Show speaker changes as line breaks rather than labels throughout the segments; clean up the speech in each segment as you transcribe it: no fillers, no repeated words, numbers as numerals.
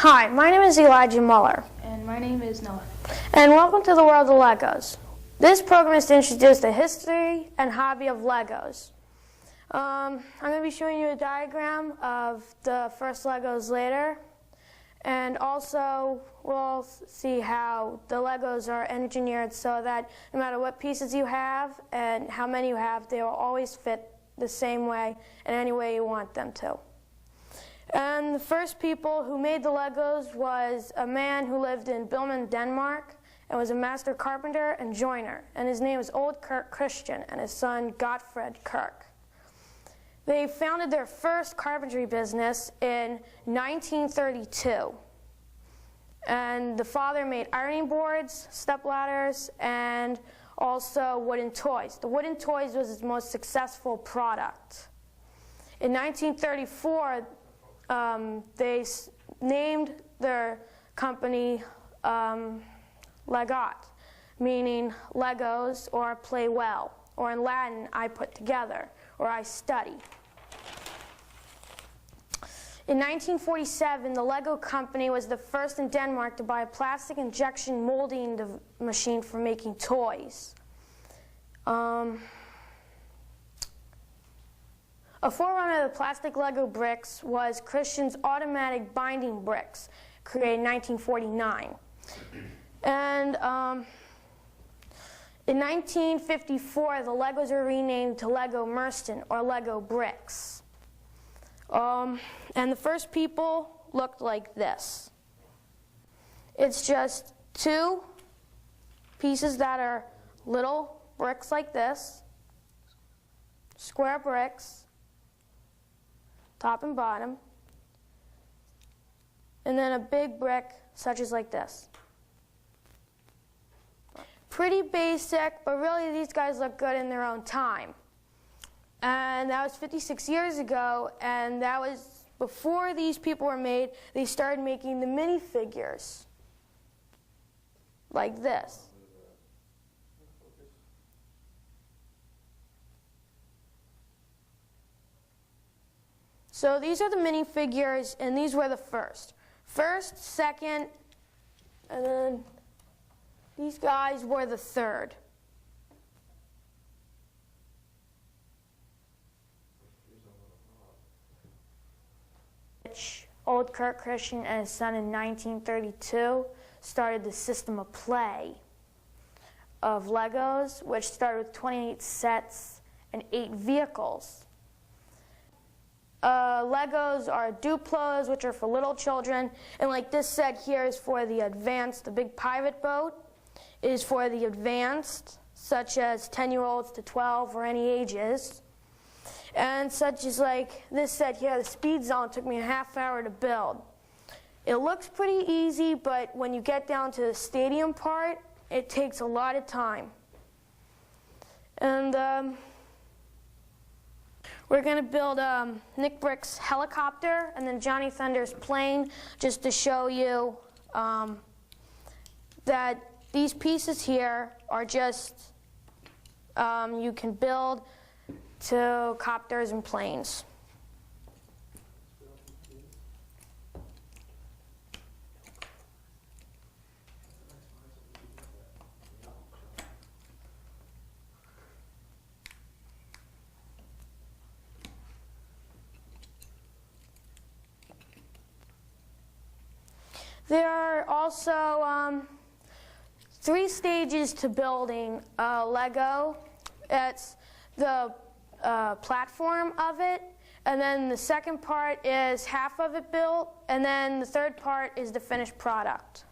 Hi, my name is Elijah Muller.
And my name is Noah.
And welcome to the world of Legos. This program is to introduce the history and hobby of Legos. I'm going to be showing you a diagram of the first Legos later. And also, we'll see how the Legos are engineered so that no matter what pieces you have and how many you have, they will always fit the same way and any way you want them to. And the first people who made the Legos was a man who lived in Bilman, Denmark, and was a master carpenter and joiner. And his name was Old Kirk Christian, and his son Gottfred Kirk. They founded their first carpentry business in 1932. And the father made ironing boards, stepladders, and also wooden toys. The wooden toys was his most successful product. In 1934, they named their company Legot, meaning Legos or play well, or in Latin, I put together, or I study. In 1947, the Lego company was the first in Denmark to buy a plastic injection molding machine for making toys. A forerunner of the plastic Lego bricks was Christian's automatic binding bricks, created in 1949. And in 1954, the Legos were renamed to Lego Merston, or Lego bricks. And the first people looked like this. It's just two pieces that are little bricks like this, square bricks, top and bottom, and then a big brick such as like this. Pretty basic, but really these guys look good in their own time. And that was 56 years ago, and that was before these people were made. They started making the minifigures like this. So these are the minifigures, and these were the first. First, second, and then these guys were the third. Old Kirk Christian and his son in 1932 started the system of play of Legos, which started with 28 sets and 8 vehicles. Legos are Duplos, which are for little children, and like this set here is for the advanced. The big pirate boat is for the advanced, such as 10-year-olds to 12 or any ages. And such as like this set here, the Speed Zone, took me a half hour to build. It looks pretty easy, but when you get down to the stadium part, it takes a lot of time. And we're going to build Nick Brick's helicopter and then Johnny Thunder's plane, just to show you that these pieces here are just, you can build to copters and planes. There are also 3 stages to building a Lego. It's the platform of it, and then the second part is half of it built, and then the third part is the finished product.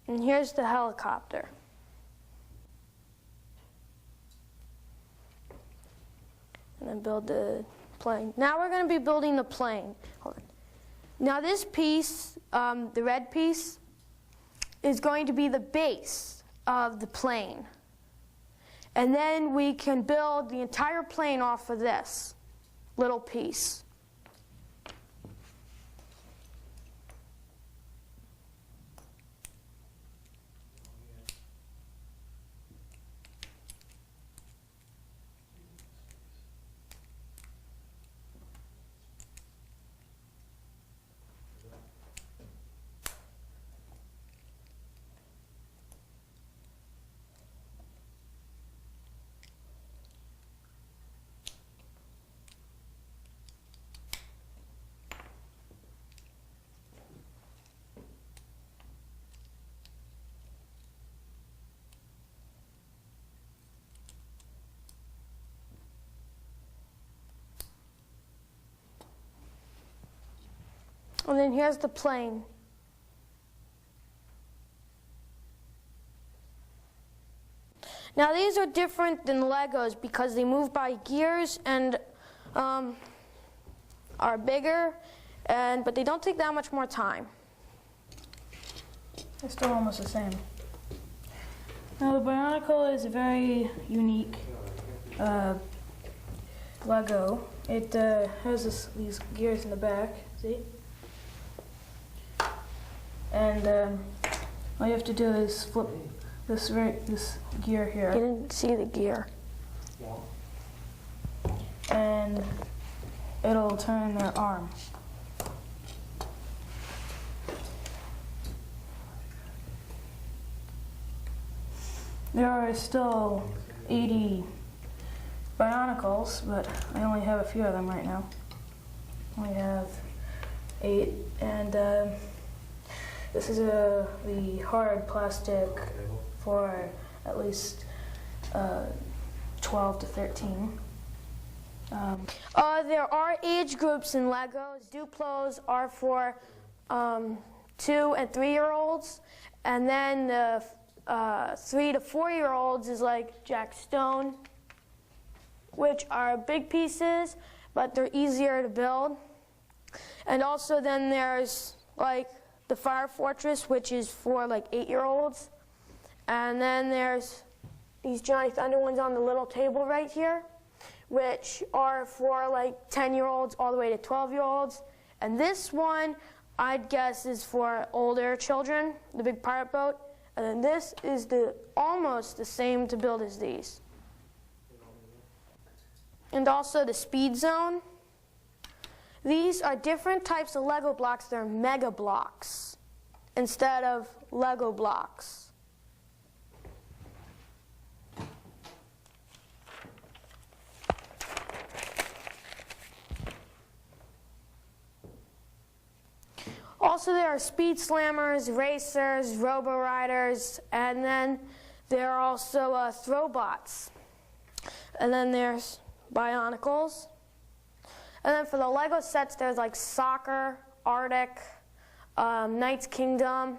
And here's the helicopter. and then build the plane. Now we're going to be building the plane. Hold on. Now this piece, the red piece, is going to be the base of the plane. And then we can build the entire plane off of this little piece. And then here's the plane. Now these are different than Legos because they move by gears and are bigger, but they don't take that much more time.
They're still almost the same. Now the Bionicle is a very unique Lego. It has these gears in the back, see? And all you have to do is flip this gear here.
You didn't see the gear.
And it'll turn their arm. There are still 80 Bionicles, but I only have a few of them right now. I only have 8, and this is the hard plastic for at least 12 to 13.
There are age groups in Legos. Duplos are for 2 and 3-year-olds, and then the 3 to 4-year-olds is like Jack Stone, which are big pieces, but they're easier to build. And also then there's like the Fire Fortress, which is for like 8-year-olds. And then there's these Johnny Thunder ones on the little table right here, which are for like 10-year-olds all the way to 12-year-olds. And this one, I'd guess, is for older children, the big pirate boat. And then this is almost the same to build as these. And also the Speed Zone. These are different types of Lego blocks. They're mega blocks instead of Lego blocks. Also, there are speed slammers, racers, robo-riders, and then there are also Throwbots. And then there's Bionicles. And then for the Lego sets, there's like Soccer, Arctic, Knights Kingdom.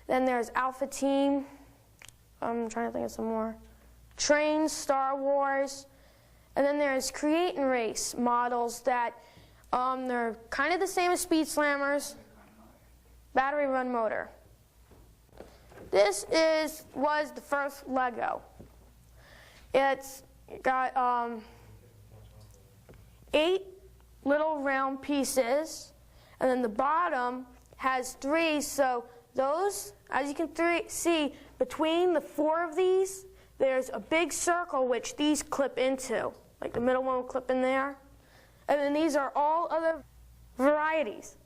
Then there's Alpha Team. I'm trying to think of some more. Trains, Star Wars. And then there's Create and Race models that they're kind of the same as Speed Slammers. Battery run motor. This was the first Lego. It's got 8 little round pieces, and then the bottom has 3. So those, as you can see, between the 4 of these, there's a big circle which these clip into. Like the middle one will clip in there. And then these are all other varieties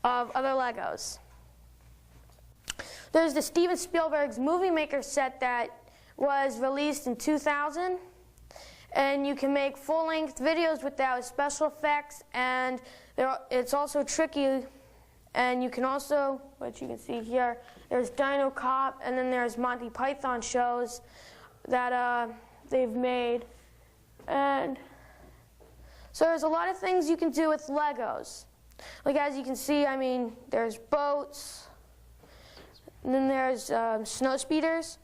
of other Legos. There's the Steven Spielberg's Movie Maker set that was released in 2000. And you can make full-length videos without special effects, and it's also tricky. And you can also, what you can see here, there's Dino Cop, and then there's Monty Python shows that they've made. And so there's a lot of things you can do with Legos. Like as you can see, I mean, there's boats, and then there's snow speeders.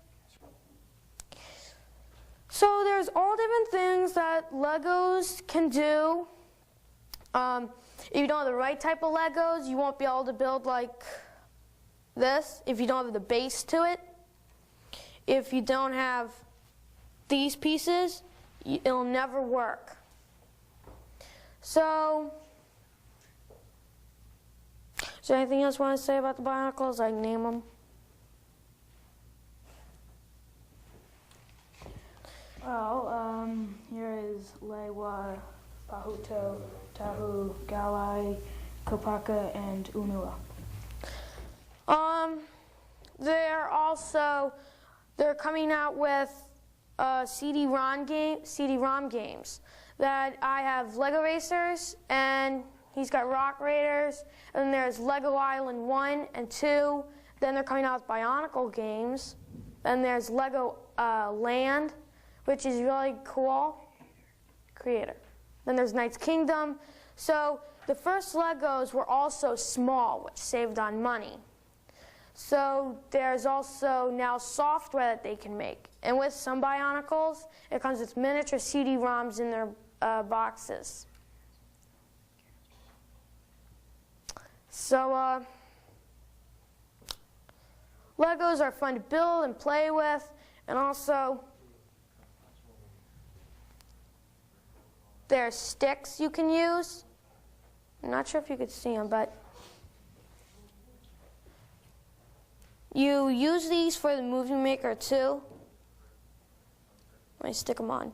So there there's all different things that Legos can do. If you don't have the right type of Legos, you won't be able to build like this if you don't have the base to it. If you don't have these pieces, it'll never work. So, is there anything else you want to say about the Bionicles? I can name them.
Well, here is Lewa, Pahuto, Tahu, Galai, Kopaka, and Unua.
They're coming out with CD-ROM games that I have Lego Racers, and he's got Rock Raiders, and then there's Lego Island 1 and 2. Then they're coming out with Bionicle games. Then there's Lego Land, which is really cool. Creator. Then there's Knight's Kingdom. So the first Legos were also small, which saved on money. So there's also now software that they can make. And with some Bionicles, it comes with miniature CD-ROMs in their boxes. So Legos are fun to build and play with, and also there's sticks you can use. I'm not sure if you could see them, but you use these for the Movie Maker too. Let me stick them on.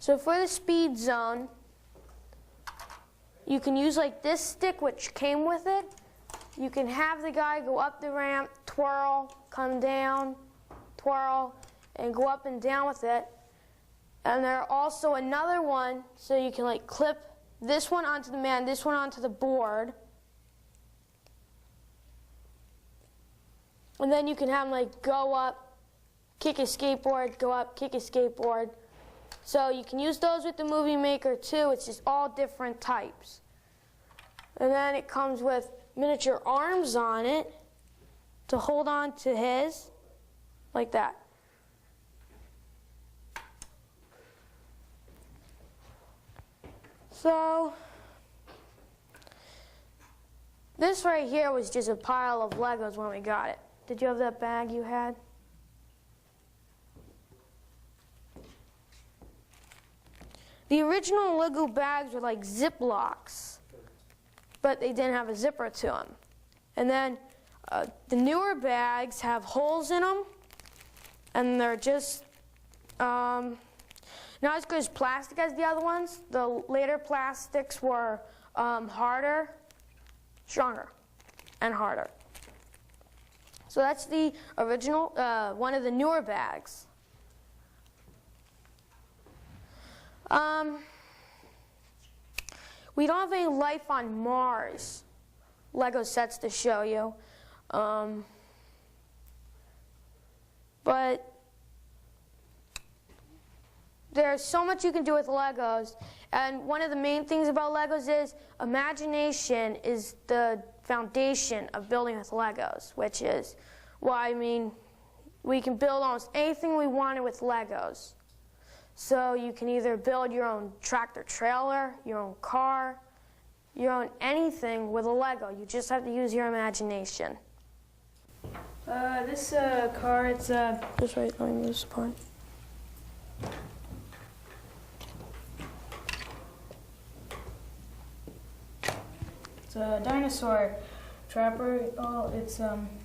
So for the speed zone, you can use like this stick which came with it. You can have the guy go up the ramp, twirl, come down, twirl, and go up and down with it. And there's also another one, so you can like clip this one onto the man, this one onto the board. And then you can have him like go up, kick his skateboard, go up, kick his skateboard. So you can use those with the Movie Maker too. It's just all different types. And then it comes with miniature arms on it to hold on to his, like that. So this right here was just a pile of Legos when we got it. Did you have that bag you had? The original Lego bags were like Ziplocs, but they didn't have a zipper to them. And then the newer bags have holes in them, and they're just not as good as plastic as the other ones. The later plastics were harder, stronger, and harder. So that's the original, one of the newer bags. We don't have any life on Mars Lego sets to show you. But there's so much you can do with Legos, and one of the main things about Legos is imagination is the foundation of building with Legos, which is why, I mean, we can build almost anything we wanted with Legos. So you can either build your own tractor trailer, your own car, your own anything with a Lego. You just have to use your imagination.
This car, it's
Just right, let me move this apart.
It's a Dinosaur Driver. Oh, it's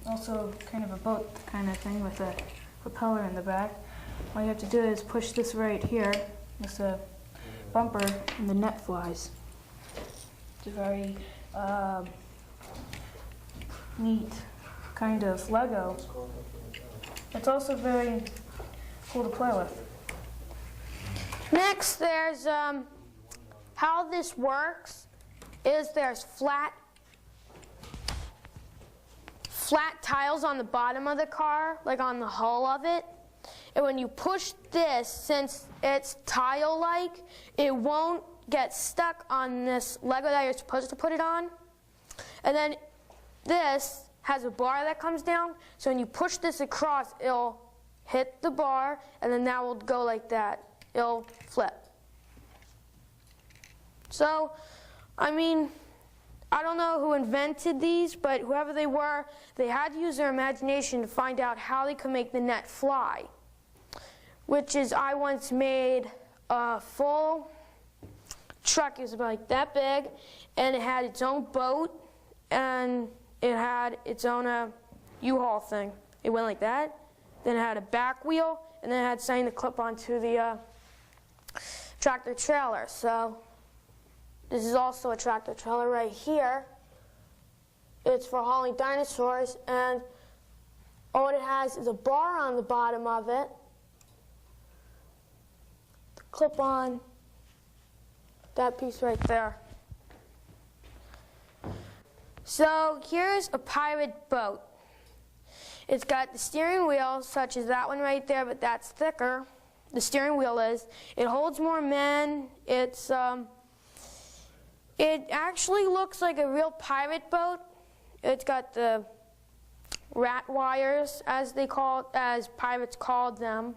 also kind of a boat kind of thing with a propeller in the back. All you have to do is push this right here, this bumper, and the net flies. It's a very neat kind of Lego. It's also very cool to play with.
Next, there's how this works is there's flat tiles on the bottom of the car, like on the hull of it. And when you push this, since it's tile-like, it won't get stuck on this Lego that you're supposed to put it on. And then this has a bar that comes down, so when you push this across, it'll hit the bar, and then that will go like that. It'll flip. So, I mean, I don't know who invented these, but whoever they were, they had to use their imagination to find out how they could make the net fly. Which is, I once made a full truck. It was about like that big, and it had its own boat, and it had its own U-Haul thing. It went like that. Then it had a back wheel, and then it had something to clip onto the tractor trailer. So this is also a tractor trailer right here. It's for hauling dinosaurs, and all it has is a bar on the bottom of it to clip on that piece right there. So here's a pirate boat. It's got the steering wheel, such as that one right there, but that's thicker. The steering wheel is. It holds more men. It actually looks like a real pirate boat. It's got the rat wires, as pirates called them.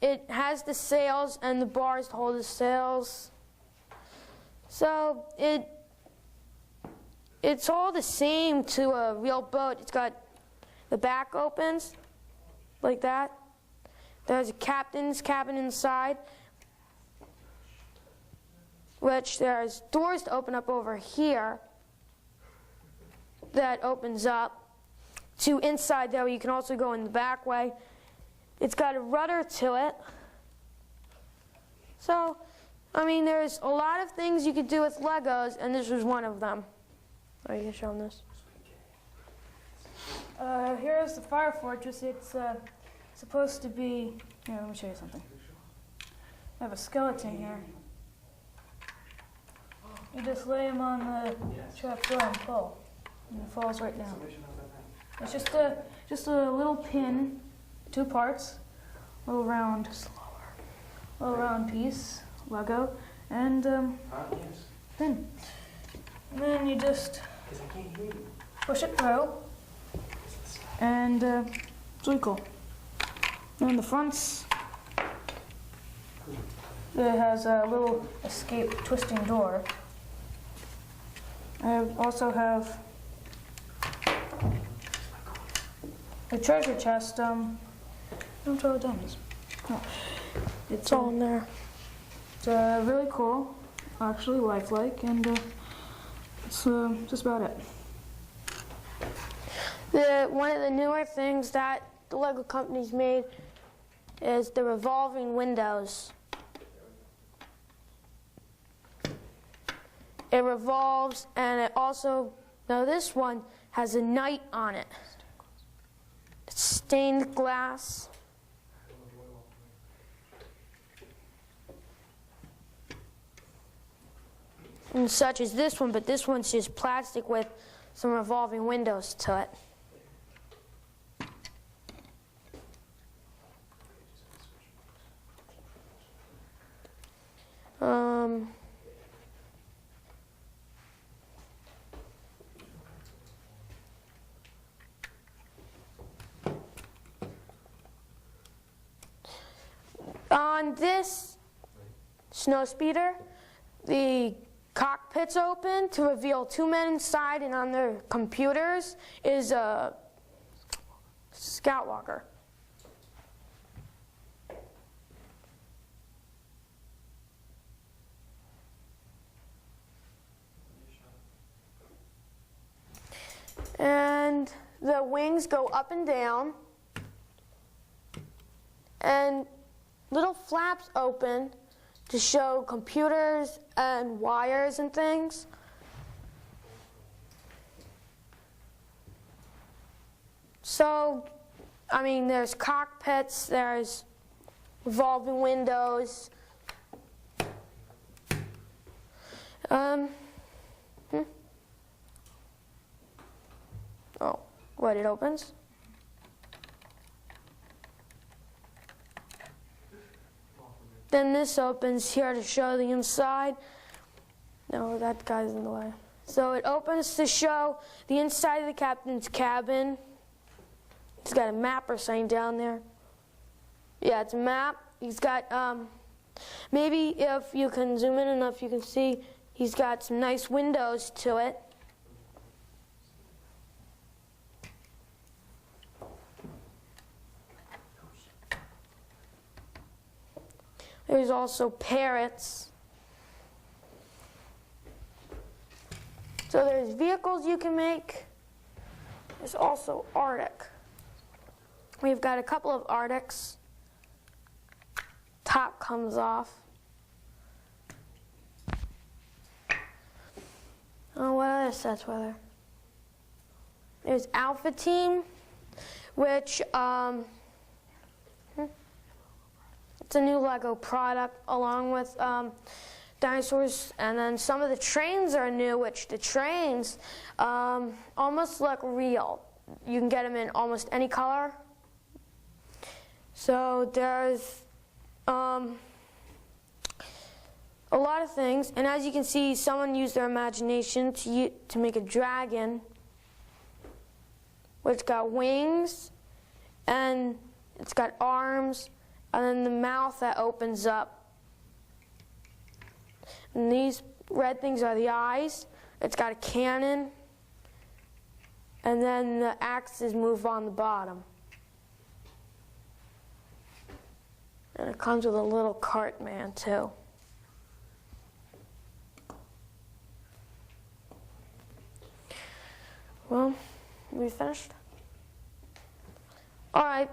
It has the sails and the bars to hold the sails. So it's all the same to a real boat. It's got the back opens like that. There's a captain's cabin inside, which there's doors to open up over here that opens up to inside there, where you can also go in the back way. It's got a rudder to it. So, I mean, there's a lot of things you could do with Legos, and this was one of them. Are you showing this?
Here's the fire fortress. It's supposed to be. Here, let me show you something. I have a skeleton here. You just lay him on the trapdoor and pull, and it falls right down. It's just a little pin, 2 parts, little round piece, Lego, and pin. And then you just push it through, and it's really cool. And in the fronts, it has a little escape twisting door. I also have a treasure chest. Don't throw diamonds. Oh.
It's all in there.
It's really cool, actually lifelike, and it's just about it.
One of the newer things that the Lego company's made is the revolving windows. It revolves, and it also, now this one has a night on it. It's stained glass. And such as this one, but this one's just plastic with some revolving windows to it. On this snowspeeder, the cockpit's open to reveal 2 men inside, and on their computers is a scout walker. And the wings go up and down, and little flaps open to show computers and wires and things. So, I mean, there's cockpits, there's revolving windows. Oh, what, it opens? Then this opens here to show the inside. No, that guy's in the way. So it opens to show the inside of the captain's cabin. He's got a map or something down there. Yeah, it's a map. He's got, maybe if you can zoom in enough, you can see he's got some nice windows to it. There's also parrots. So there's vehicles you can make. There's also Arctic. We've got a couple of Arctics. Top comes off. Oh, what other sets were there? There's Alpha Team, which it's a new Lego product along with dinosaurs, and then some of the trains are new, which the trains almost look real. You can get them in almost any color. So there's a lot of things, and as you can see, someone used their imagination to make a dragon, which got wings, and it's got arms, and then the mouth that opens up. And these red things are the eyes. It's got a cannon, and then the axes move on the bottom. And it comes with a little cart man, too. Well, we finished? All right.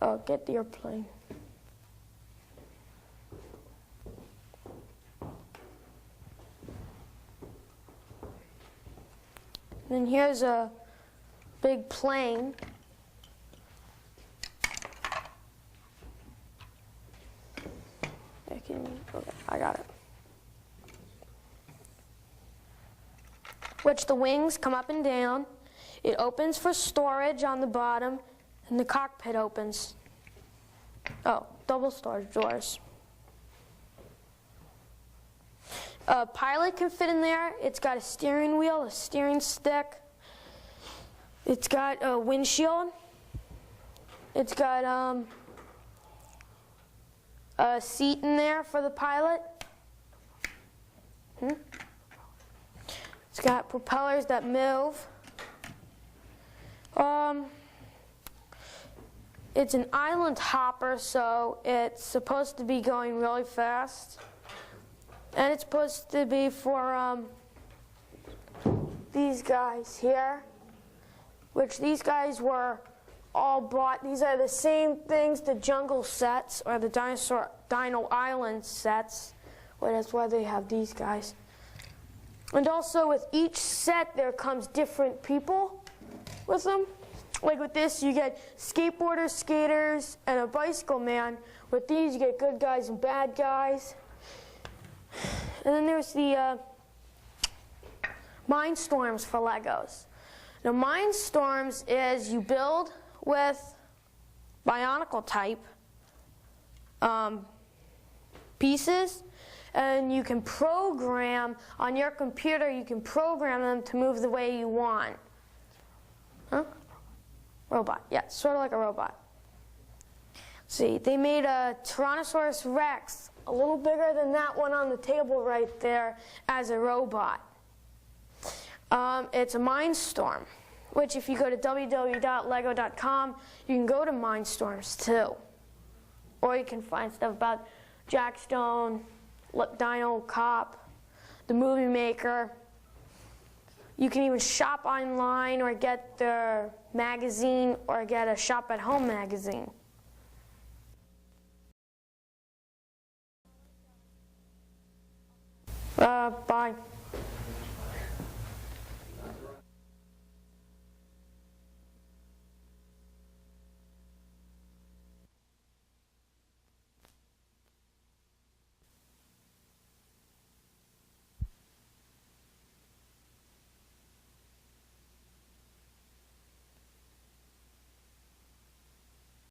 Oh, get the airplane. Then here's a big plane. Okay, I got it. Which the wings come up and down. It opens for storage on the bottom, and the cockpit opens. Oh, double storage doors. A pilot can fit in there. It's got a steering wheel, a steering stick. It's got a windshield. It's got a seat in there for the pilot. It's got propellers that move. It's an island hopper, so it's supposed to be going really fast. And it's supposed to be for these guys here, which these guys were all bought. These are the same things, the jungle sets, or the Dino Island sets. Well, that's why they have these guys. And also with each set, there comes different people with them. Like with this, you get skateboarders, skaters, and a bicycle man. With these, you get good guys and bad guys. And then there's the Mindstorms for Legos. Now, Mindstorms is you build with Bionicle type pieces, and you can program on your computer. You can program them to move the way you want. Huh? Robot. Yeah, sort of like a robot. See, they made a Tyrannosaurus Rex, a little bigger than that one on the table right there, as a robot. It's a Mindstorm, which if you go to www.lego.com, you can go to Mindstorms too. Or you can find stuff about Jack Stone, Dino Cop, the Movie Maker. You can even shop online or get their magazine or get a Shop at Home magazine. Bye.